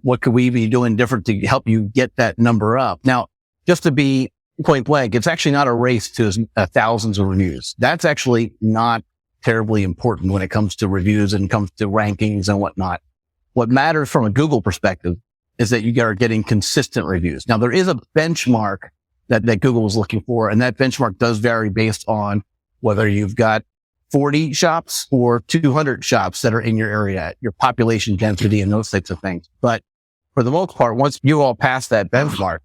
What could we be doing different to help you get that number up? Now, just to be point blank, it's actually not a race to thousands of reviews. That's actually not terribly important when it comes to reviews and comes to rankings and whatnot. What matters from a Google perspective is that you are getting consistent reviews. Now, there is a benchmark that Google is looking for, and that benchmark does vary based on whether you've got 40 shops or 200 shops that are in your area, your population density and those types of things. But for the most part, once you all pass that benchmark,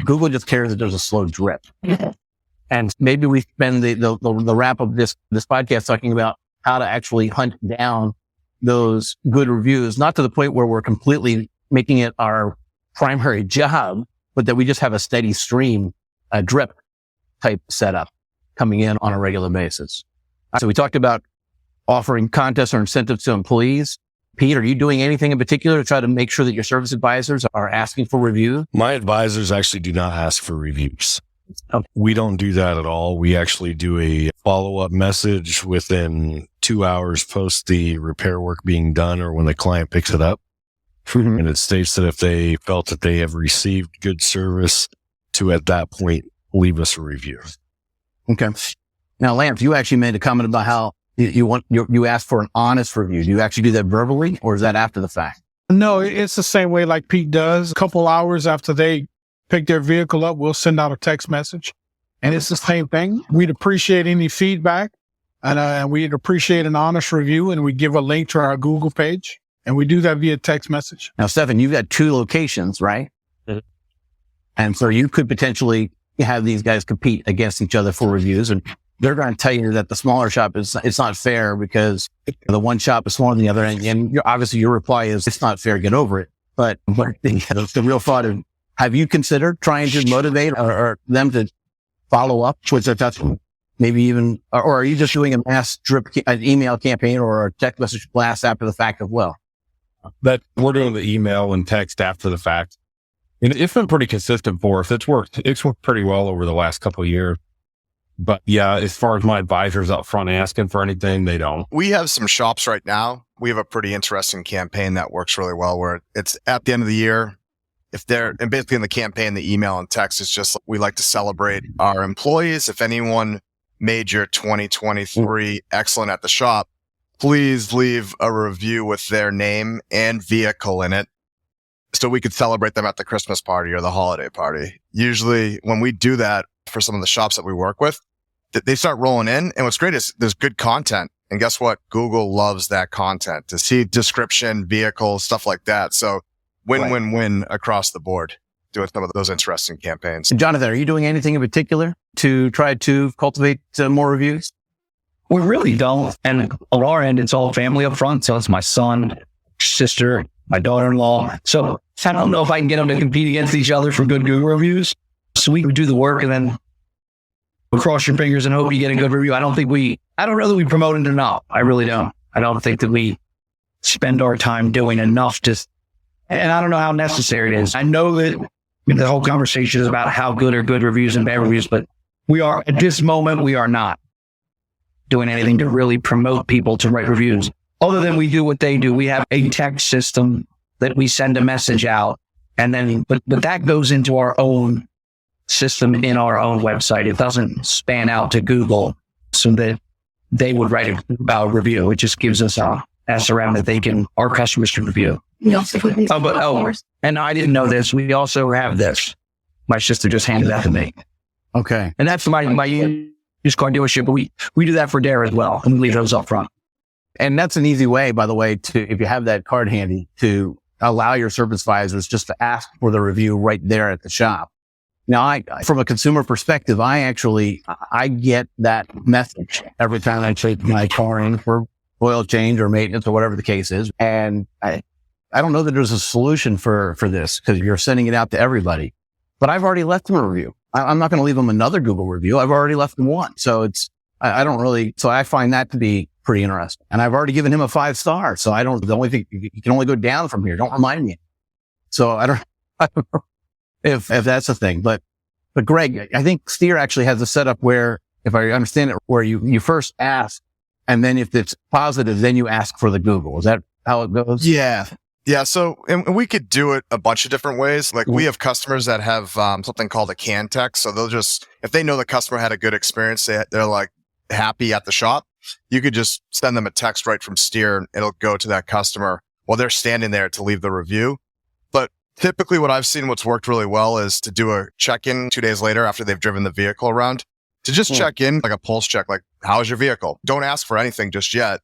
Google just cares that there's a slow drip. And maybe we spend the wrap of this podcast talking about how to actually hunt down those good reviews, not to the point where we're completely making it our primary job, but that we just have a steady stream, a drip type setup coming in on a regular basis. So we talked about offering contests or incentives to employees. Pete, are you doing anything in particular to try to make sure that your service advisors are asking for reviews? My advisors actually do not ask for reviews. Okay. We don't do that at all. We actually do a follow-up message within 2 hours post the repair work being done or when the client picks it up. Mm-hmm. And it states that if they felt that they have received good service, to at that point leave us a review. Okay. Now, Lance, you actually made a comment about how you asked for an honest review. Do you actually do that verbally, or is that after the fact? No, it's the same way like Pete does. A couple hours after they pick their vehicle up, we'll send out a text message. And it's the same thing. We'd appreciate any feedback, and we'd appreciate an honest review, and we give a link to our Google page, and we do that via text message. Now, Stephan, you've got 2 locations, right? Mm-hmm. And so you could potentially have these guys compete against each other for reviews, and they're going to tell you that the smaller shop it's not fair because the one shop is smaller than the other. And obviously your reply is it's not fair, get over it. But the real thought is, have you considered trying to motivate or them to follow up with their customer? Maybe even, or are you just doing a mass drip, an email campaign or a text message blast after the fact as well? That we're doing the email and text after the fact. And it's been pretty consistent for us. It's worked pretty well over the last couple of years. But yeah, as far as my advisors up front asking for anything, they don't. We have some shops right now. We have a pretty interesting campaign that works really well where it's at the end of the year. And basically in the campaign, the email and text is just, we like to celebrate our employees. If anyone made your 2023 excellent at the shop, please leave a review with their name and vehicle in it so we could celebrate them at the Christmas party or the holiday party. Usually when we do that for some of the shops that we work with, they start rolling in. And what's great is there's good content. And guess what? Google loves that content, to see description, vehicle, stuff like that. So win across the board doing some of those interesting campaigns. And Jonathan, are you doing anything in particular to try to cultivate more reviews? We really don't. And on our end, it's all family up front. So it's my son, sister, my daughter-in-law. So I don't know if I can get them to compete against each other for good Google reviews. So we would do the work and then cross your fingers and hope you get a good review. I don't know that we promote it enough. I really don't. I don't think that we spend our time doing enough and I don't know how necessary it is. I know that the whole conversation is about how good are good reviews and bad reviews, but at this moment, we are not doing anything to really promote people to write reviews. Other than we do what they do. We have a text system that we send a message out, and then, but that goes into our own system in our own website. It doesn't span out to Google so that they would write a review. It just gives us a SRM that our customers can review. And I didn't know this. We also have this. My sister just handed that to me. Okay. And that's my used car dealership, but we do that for Dare as well, and we leave those up front. And that's an easy way, by the way, if you have that card handy, to allow your service advisors just to ask for the review right there at the shop. Now, from a consumer perspective, I get that message every time I take my car in for oil change or maintenance or whatever the case is. And I don't know that there's a solution for this because you're sending it out to everybody, but I've already left them a review. I'm not going to leave them another Google review. I've already left them one. So so I find that to be pretty interesting. And I've already given him a 5-star. So the only thing, you can only go down from here. Don't remind me. So I don't know if that's a thing, but Gregg, I think Steer actually has a setup where, if I understand it, where you first ask, and then if it's positive, then you ask for the Google. Is that how it goes? Yeah. Yeah. So, and we could do it a bunch of different ways. Like we have customers that have something called a can text. So they'll just, if they know the customer had a good experience, they're like happy at the shop, you could just send them a text right from Steer and it'll go to that customer while they're standing there to leave the review. But typically what I've seen, what's worked really well is to do a check-in 2 days later after they've driven the vehicle around to just check in, like a pulse check, like, how's your vehicle? Don't ask for anything just yet.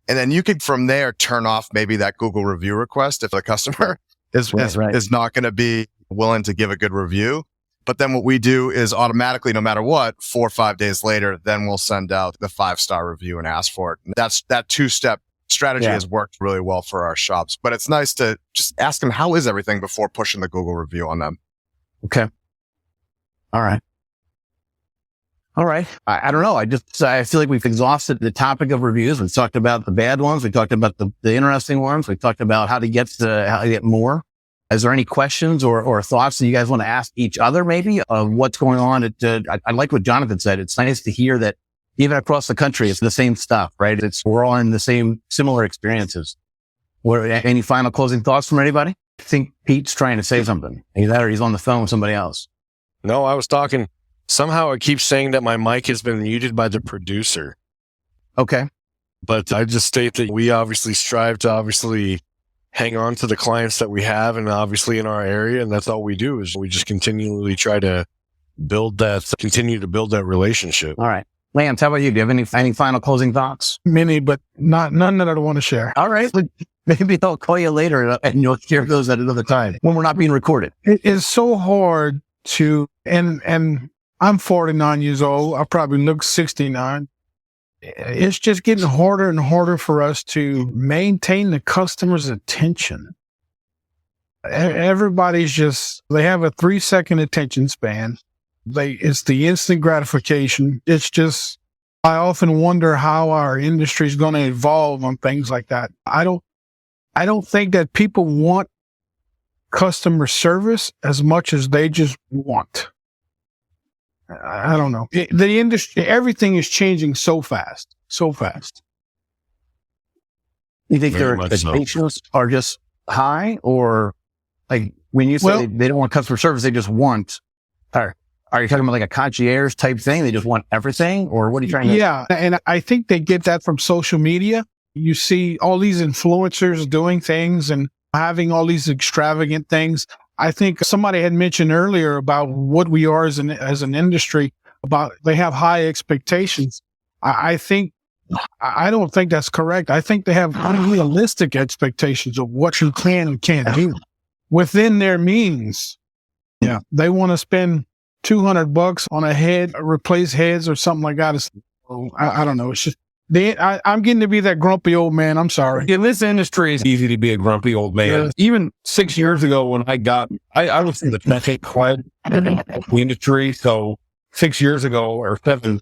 And then you could from there turn off maybe that Google review request if the customer is not going to be willing to give a good review. But then what we do is automatically, no matter what, 4 or 5 days later, then we'll send out the 5-star review and ask for it. And that 2-step strategy has worked really well for our shops. But it's nice to just ask them, how is everything before pushing the Google review on them? Okay. All right. I don't know. I feel like we've exhausted the topic of reviews. We've talked about the bad ones. We talked about the interesting ones. We talked about how to get more. Is there any questions or thoughts that you guys want to ask each other maybe of what's going on? I like what Jonathan said. It's nice to hear that even across the country, it's the same stuff, right? We're all in the same similar experiences. Any final closing thoughts from anybody? I think Pete's trying to say something. Either that or he's on the phone with somebody else. No, I was talking. Somehow it keeps saying that my mic has been muted by the producer. Okay. But I just state that we obviously strive to hang on to the clients that we have and obviously in our area. And that's all we do is we just continually try to continue to build that relationship. All right. Lance, how about you? Do you have any final closing thoughts? Many, but none that I want to share. All right. Maybe I'll call you later and you'll share those at another time when we're not being recorded. It is so hard to, and I'm 49 years old. I probably look 69. It's just getting harder and harder for us to maintain the customer's attention. Everybody's they have a 3-second attention span. It's the instant gratification. It's just, I often wonder how our industry is going to evolve on things like that. I don't think that people want customer service as much as they just want. I don't know. The industry, everything is changing so fast. You think their expectations are just high, or like when you say they don't want customer service, they just want, are you talking about like a concierge type thing? They just want everything, or what are you trying to? Yeah. And I think they get that from social media. You see all these influencers doing things and having all these extravagant things. I think somebody had mentioned earlier about what we are as an industry, about they have high expectations. I don't think that's correct. I think they have unrealistic expectations of what you can and can't do within their means. Yeah. They want to spend $200 on a head, replace heads or something like that. I don't know. It's just, I'm getting to be that grumpy old man. I'm sorry. In this industry, it's easy to be a grumpy old man. Yeah. Even 6 years ago when I was in the tech client industry. So 6 years ago or 8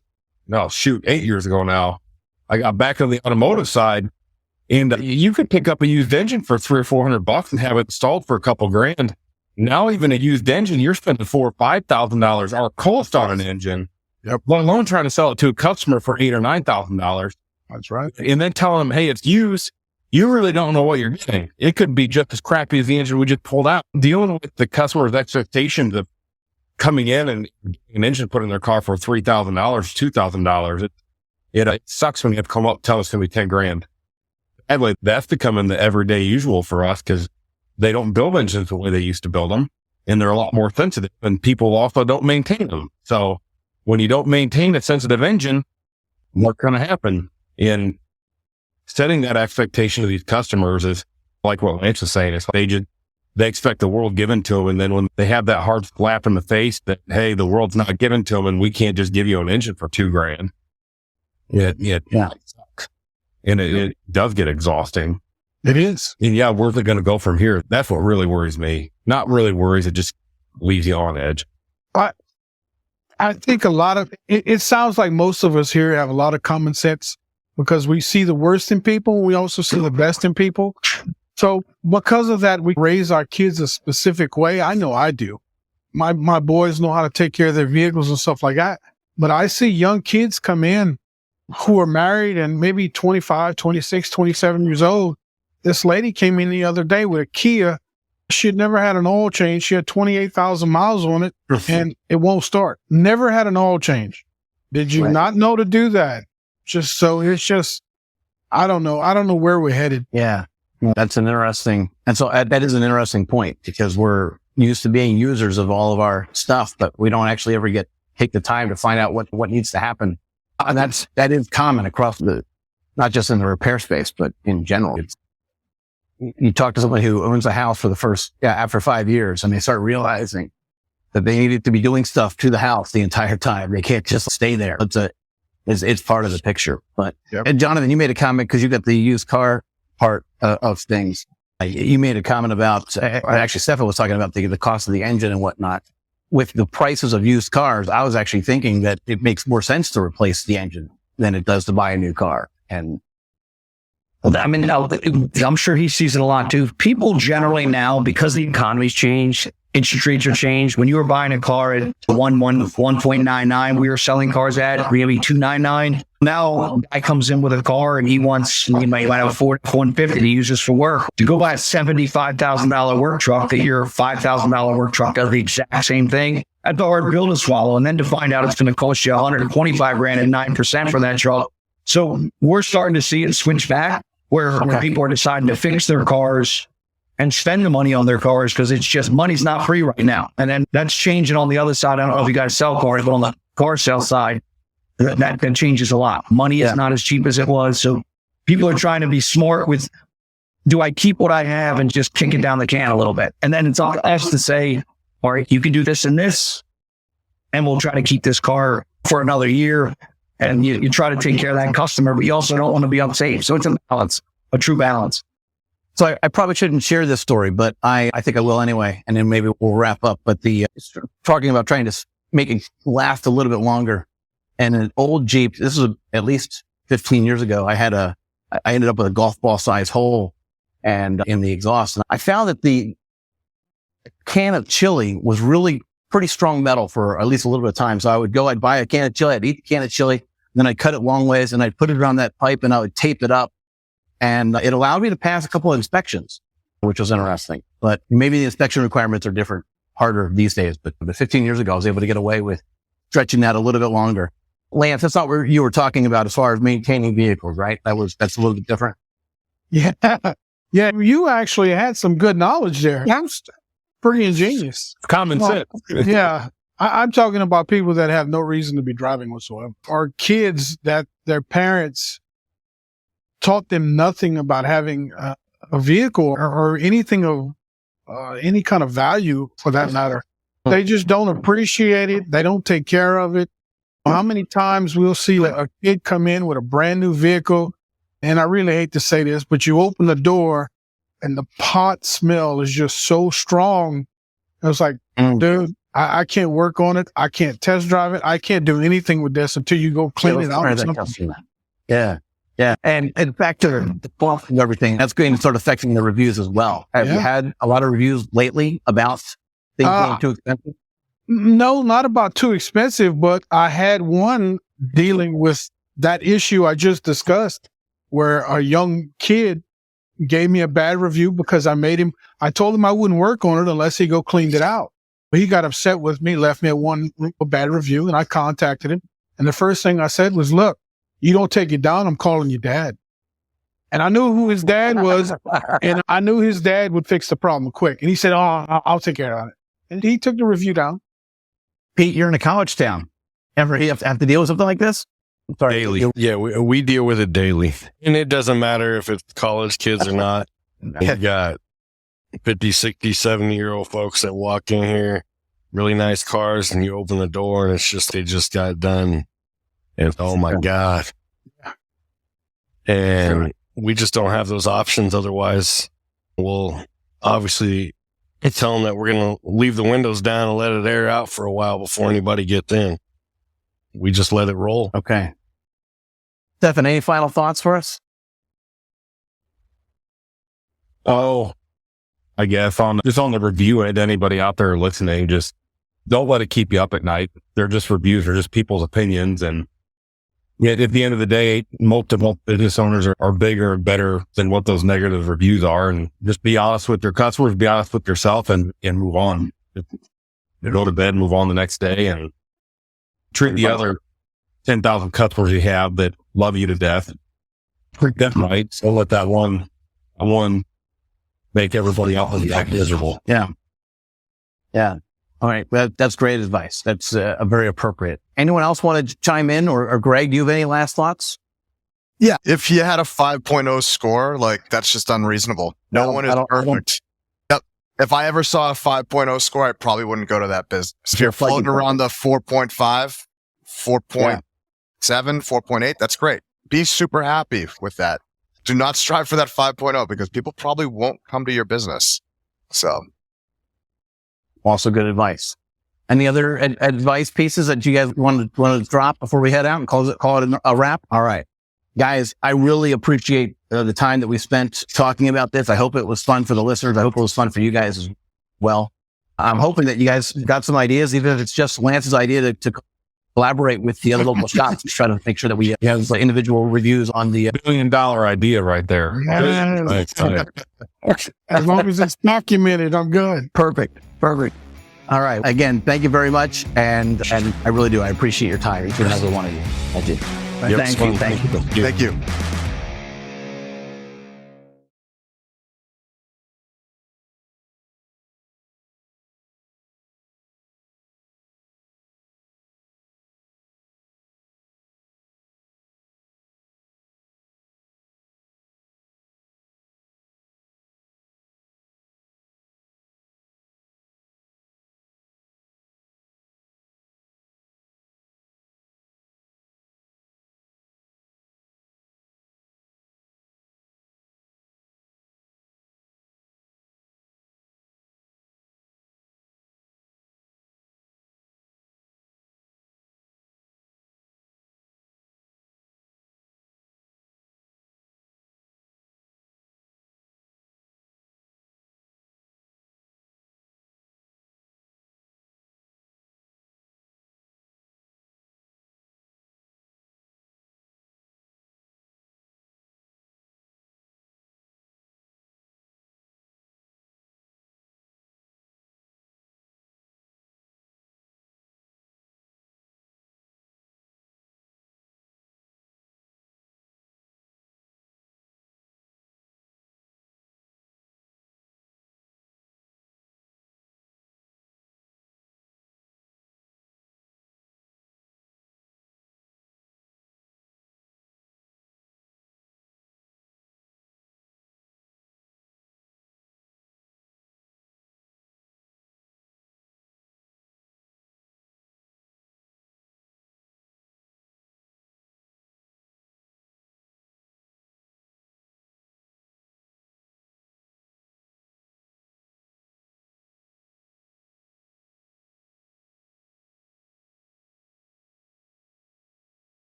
years ago now, I got back on the automotive side, and you could pick up a used engine for $300 or $400 and have it installed for a couple grand. Now, even a used engine, you're spending $4,000 or $5,000 our cost on an engine. Yep. Let alone trying to sell it to a customer for $8,000 or $9,000. That's right. And then telling them, hey, it's used. You really don't know what you're getting. It could be just as crappy as the engine we just pulled out. Dealing with the customer's expectations of coming in and an engine put in their car for $3,000, $2,000. It sucks when you have to come up and tell us it's going to be 10 grand. Anyway, that's becoming the everyday usual for us because they don't build engines the way they used to build them. And they're a lot more sensitive, and people also don't maintain them. So when you don't maintain a sensitive engine, what's going to happen? In setting that expectation of these customers is like what Lance was saying. It's like they expect the world given to them. And then when they have that hard slap in the face that, hey, the world's not given to them and we can't just give you an engine for $2,000. Yeah. And it does get exhausting. It is. And yeah, where's it going to go from here? That's what really worries me. Not really worries. It just leaves you on edge. I think it sounds like most of us here have a lot of common sense because we see the worst in people. We also see the best in people. So because of that, we raise our kids a specific way. I know I do. My boys know how to take care of their vehicles and stuff like that. But I see young kids come in who are married and maybe 25, 26, 27 years old. This lady came in the other day with a Kia. She had never had an oil change. She had 28,000 miles on it and it won't start. Never had an oil change. Did you not know to do that? I don't know. I don't know where we're headed. Yeah. That's an interesting. And so that is an interesting point because we're used to being users of all of our stuff, but we don't actually ever take the time to find out what needs to happen. And that is common across not just in the repair space, but in general. You talk to somebody who owns a house for after 5 years and they start realizing that they needed to be doing stuff to the house the entire time. They can't just stay there. It's part of the picture. But and Jonathan, you made a comment because you got the used car part of things. You made a comment about, actually Stephan was talking about the cost of the engine and whatnot. With the prices of used cars, I was actually thinking that it makes more sense to replace the engine than it does to buy a new car. And I mean, I'm sure he sees it a lot too. People generally now, because the economy's changed, interest rates are changed. When you were buying a car at 1.99, we were selling cars at maybe 2.99. Now, a guy comes in with a car and he might have a Ford F-150 to use this for work. To go buy a $75,000 work truck, that your $5,000 work truck does the exact same thing, that's a hard pill to swallow. And then to find out it's going to cost you $125,000 and 9% for that truck. So we're starting to see it switch back where people are deciding to fix their cars and spend the money on their cars because it's just money's not free right now. And then that's changing on the other side. I don't know if you guys sell cars, but on the car sale side, that changes a lot. Money is not as cheap as it was. So people are trying to be smart with, do I keep what I have and just kick it down the can a little bit? And then it's all asked to say, all right, you can do this and this, and we'll try to keep this car for another year. And you try to take care of that customer, but you also don't want to be unsafe. So it's a balance, a true balance. so I probably shouldn't share this story, but I think I will anyway. And then maybe we'll wrap up. But talking about trying to make it last a little bit longer. And an old Jeep, this was at least 15 years ago. I ended up with a golf ball size hole and in the exhaust. And I found that the can of chili was really pretty strong metal for at least a little bit of time. So I'd buy a can of chili, I'd eat the can of chili, then I'd cut it long ways and I'd put it around that pipe and I would tape it up. And it allowed me to pass a couple of inspections, which was interesting. But maybe the inspection requirements are harder these days. But 15 years ago, I was able to get away with stretching that a little bit longer. Lance, that's not what you were talking about as far as maintaining vehicles, right? That's a little bit different. Yeah. Yeah. You actually had some good knowledge there. That's pretty ingenious. Common sense. Yeah. I'm talking about people that have no reason to be driving whatsoever. Or kids that their parents taught them nothing about having a vehicle or anything of any kind of value for that matter. They just don't appreciate it. They don't take care of it. How many times we'll see a kid come in with a brand new vehicle, and I really hate to say this, but you open the door and the pot smell is just so strong. It's like, dude, I can't work on it. I can't test drive it. I can't do anything with this until you go clean it out. Yeah. Yeah. And back to the cost and everything, that's going to start affecting the reviews as well. Have you had a lot of reviews lately about things being too expensive? No, not about too expensive, but I had one dealing with that issue I just discussed where a young kid gave me a bad review because I told him I wouldn't work on it unless he go cleaned it out. But he got upset with me, left me a bad review, and I contacted him. And the first thing I said was, look, you don't take it down, I'm calling your dad. And I knew who his dad was, and I knew his dad would fix the problem quick. And he said, I'll take care of it. And he took the review down. Pete, you're in a college town. Ever have to deal with something like this? Daily. Yeah, we deal with it daily. And it doesn't matter if it's college kids or not. We got 50, 60, 70-year-old folks that walk in here, really nice cars, and you open the door and it's just, they just got done. And oh my God. And we just don't have those options. Otherwise, we'll obviously tell them that we're going to leave the windows down and let it air out for a while before anybody gets in. We just let it roll. Okay. Stephan, any final thoughts for us? Oh, I guess on the review and anybody out there listening, just don't let it keep you up at night. They're just reviews. They're just people's opinions. And yet at the end of the day, multiple business owners are bigger and better than what those negative reviews are. And just be honest with your customers, be honest with yourself and move on. Go to bed, move on the next day and treat the other 10,000 customers you have that love you to death. Treat them right. So let that one make everybody else miserable. Yeah. Yeah. All right. Well, that's great advice. That's very appropriate. Anyone else want to chime in or Gregg, do you have any last thoughts? Yeah. If you had a 5.0 score, like that's just unreasonable. No one is perfect. If I ever saw a 5.0 score, I probably wouldn't go to that business. If you're floating around the 4.5, 4.7, 4.8, that's great. Be super happy with that. Do not strive for that 5.0 because people probably won't come to your business. So. Also good advice. Any other advice pieces that you guys want to drop before we head out and call it a wrap? All right. Guys, I really appreciate the time that we spent talking about this. I hope it was fun for the listeners. I hope it was fun for you guys as well. I'm hoping that you guys got some ideas, even if it's just Lance's idea to collaborate with the other local shops to try to make sure that we have individual reviews on the $1 billion idea right there. As long as it's documented, I'm good. Perfect. All right. Again, thank you very much. And I really do. I appreciate your time, each and every one of you. I do. Yep, Thank you. Thank you.